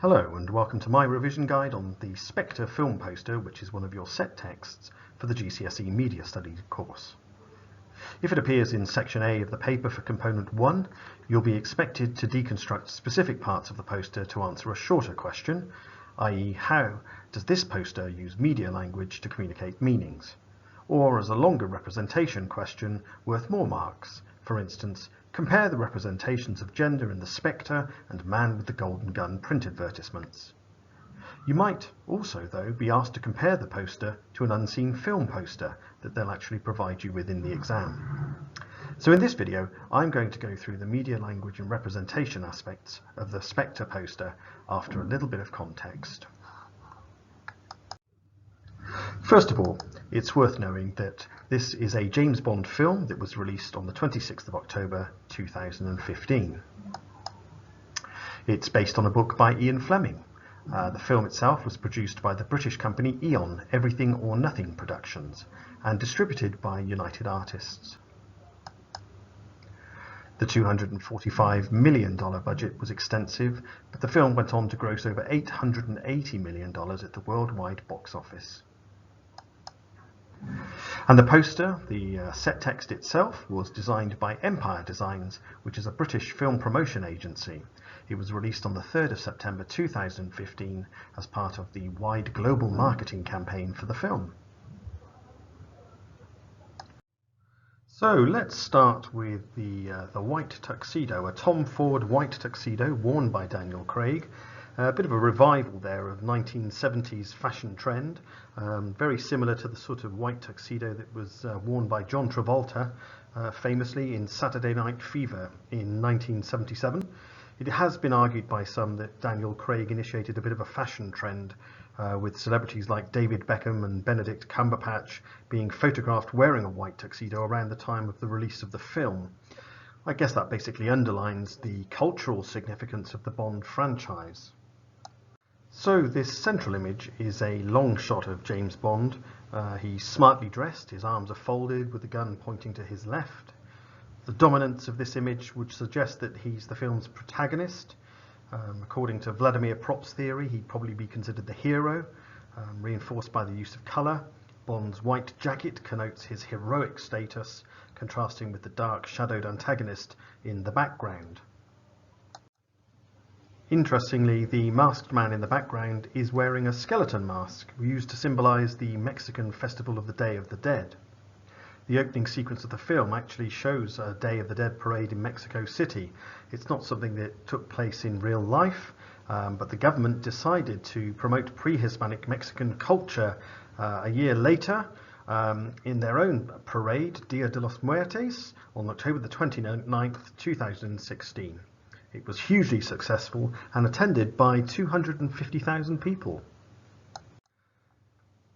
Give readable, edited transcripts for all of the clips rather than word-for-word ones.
Hello and welcome to my revision guide on the Spectre film poster, which is one of your set texts for the GCSE Media Studies course. If it appears in section A of the paper for component 1, you'll be expected to deconstruct specific parts of the poster to answer a shorter question, i.e. how does this poster use media language to communicate meanings? Or as a longer representation question worth more marks, for instance, compare the representations of gender in the Spectre and Man with the Golden Gun print advertisements. You might also, though, be asked to compare the poster to an unseen film poster that they'll actually provide you with in the exam. So in this video, I'm going to go through the media language and representation aspects of the Spectre poster after a little bit of context. First of all, it's worth knowing that this is a James Bond film that was released on the 26th of October 2015. It's based on a book by Ian Fleming. The film itself was produced by the British company Eon Everything or Nothing Productions and distributed by United Artists. The $245 million budget was extensive, but the film went on to gross over $880 million at the worldwide box office. And the poster, the set text itself, was designed by Empire Designs, which is a British film promotion agency. It was released on the 3rd of September 2015 as part of the wide global marketing campaign for the film. So let's start with the white tuxedo, a Tom Ford white tuxedo worn by Daniel Craig. A bit of a revival there of 1970s fashion trend, very similar to the sort of white tuxedo that was worn by John Travolta famously in Saturday Night Fever in 1977. It has been argued by some that Daniel Craig initiated a bit of a fashion trend with celebrities like David Beckham and Benedict Cumberbatch being photographed wearing a white tuxedo around the time of the release of the film. I guess that basically underlines the cultural significance of the Bond franchise. So this central image is a long shot of James Bond. He's smartly dressed, his arms are folded with the gun pointing to his left. The dominance of this image would suggest that he's the film's protagonist. According to Vladimir Prop's theory, he'd probably be considered the hero, reinforced by the use of colour. Bond's white jacket connotes his heroic status, contrasting with the dark shadowed antagonist in the background. Interestingly, the masked man in the background is wearing a skeleton mask used to symbolise the Mexican festival of the Day of the Dead. The opening sequence of the film actually shows a Day of the Dead parade in Mexico City. It's not something that took place in real life, but the government decided to promote pre-Hispanic Mexican culture a year later in their own parade, Dia de los Muertos, on October the 29th, 2016. It was hugely successful and attended by 250,000 people.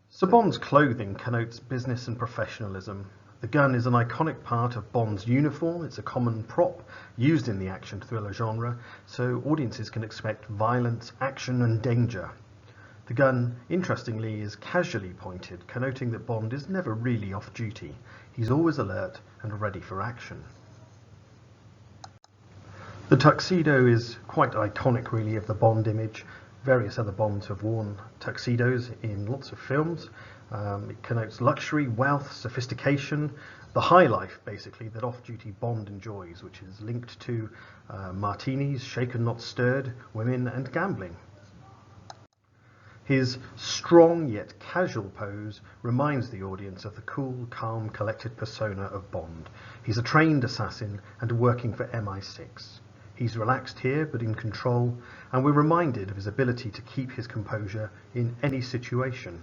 So Bond's clothing connotes business and professionalism. The gun is an iconic part of Bond's uniform. It's a common prop used in the action thriller genre, so audiences can expect violence, action and danger. The gun, interestingly, is casually pointed, connoting that Bond is never really off duty. He's always alert and ready for action. The tuxedo is quite iconic, really, of the Bond image. Various other Bonds have worn tuxedos in lots of films. It connotes luxury, wealth, sophistication, the high life, basically, that off-duty Bond enjoys, which is linked to martinis, shaken not stirred, women and gambling. His strong yet casual pose reminds the audience of the cool, calm, collected persona of Bond. He's a trained assassin and working for MI6. He's relaxed here, but in control, and we're reminded of his ability to keep his composure in any situation.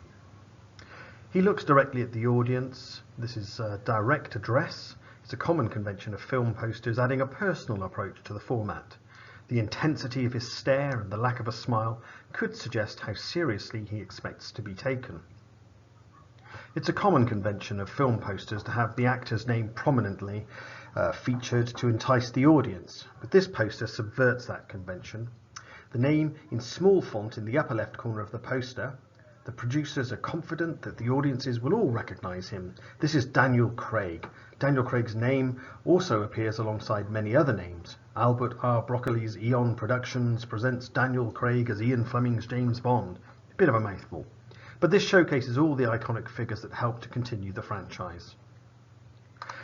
He looks directly at the audience. This is direct address. It's a common convention of film posters, adding a personal approach to the format. The intensity of his stare and the lack of a smile could suggest how seriously he expects to be taken. It's a common convention of film posters to have the actor's name prominently featured to entice the audience, but this poster subverts that convention. The name in small font in the upper left corner of the poster. The producers are confident that the audiences will all recognise him. This is Daniel Craig. Daniel Craig's name also appears alongside many other names, Albert R. Broccoli's Eon Productions presents Daniel Craig as Ian Fleming's James Bond. A bit of a mouthful. But this showcases all the iconic figures that helped to continue the franchise.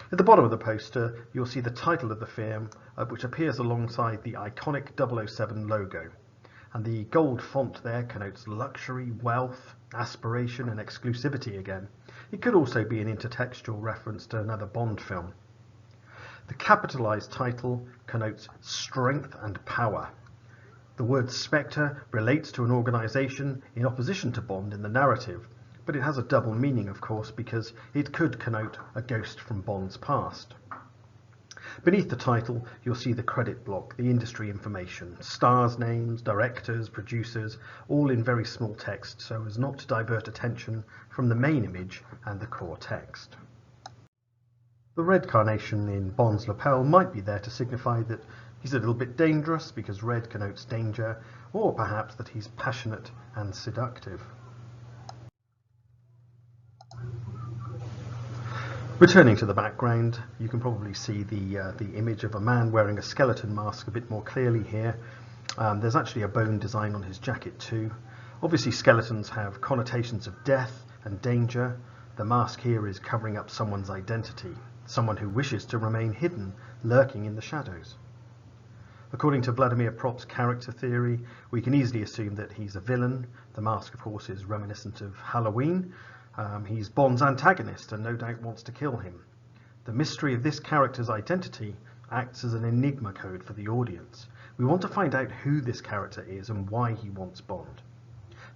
At the bottom of the poster, you'll see the title of the film, which appears alongside the iconic 007 logo. And the gold font there connotes luxury, wealth, aspiration and exclusivity again. It could also be an intertextual reference to another Bond film. The capitalized title connotes strength and power. The word Spectre relates to an organization in opposition to Bond in the narrative, but it has a double meaning, of course, because it could connote a ghost from Bond's past. Beneath the title, you'll see the credit block, the industry information, stars' names, directors, producers, all in very small text so as not to divert attention from the main image and the core text. The red carnation in Bond's lapel might be there to signify that he's a little bit dangerous because red connotes danger, or perhaps that he's passionate and seductive. Returning to the background, you can probably see the image of a man wearing a skeleton mask a bit more clearly here. There's actually a bone design on his jacket too. Obviously skeletons have connotations of death and danger. The mask here is covering up someone's identity, someone who wishes to remain hidden, lurking in the shadows. According to Vladimir Prop's character theory, we can easily assume that he's a villain. The mask, of course, is reminiscent of Halloween. He's Bond's antagonist and no doubt wants to kill him. The mystery of this character's identity acts as an enigma code for the audience. We want to find out who this character is and why he wants Bond.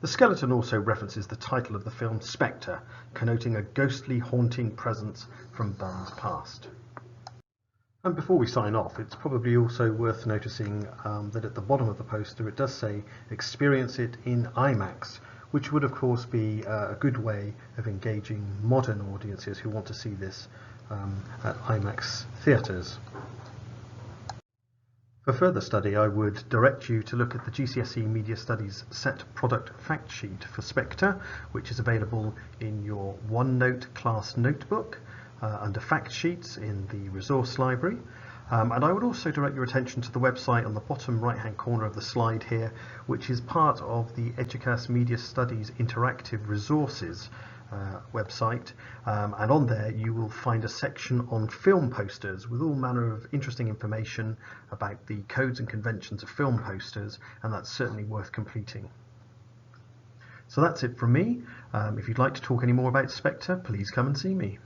The skeleton also references the title of the film, Spectre, connoting a ghostly, haunting presence from Bond's past. And before we sign off, it's probably also worth noticing that at the bottom of the poster it does say, experience it in IMAX, which would of course be a good way of engaging modern audiences who want to see this at IMAX theatres. For further study, I would direct you to look at the GCSE Media Studies set product fact sheet for Spectre, which is available in your OneNote class notebook under fact sheets in the resource library. And I would also direct your attention to the website on the bottom right hand corner of the slide here, which is part of the Educas Media Studies Interactive Resources website, and on there you will find a section on film posters with all manner of interesting information about the codes and conventions of film posters, and that's certainly worth completing. So that's it from me. If you'd like to talk any more about Spectre, please come and see me.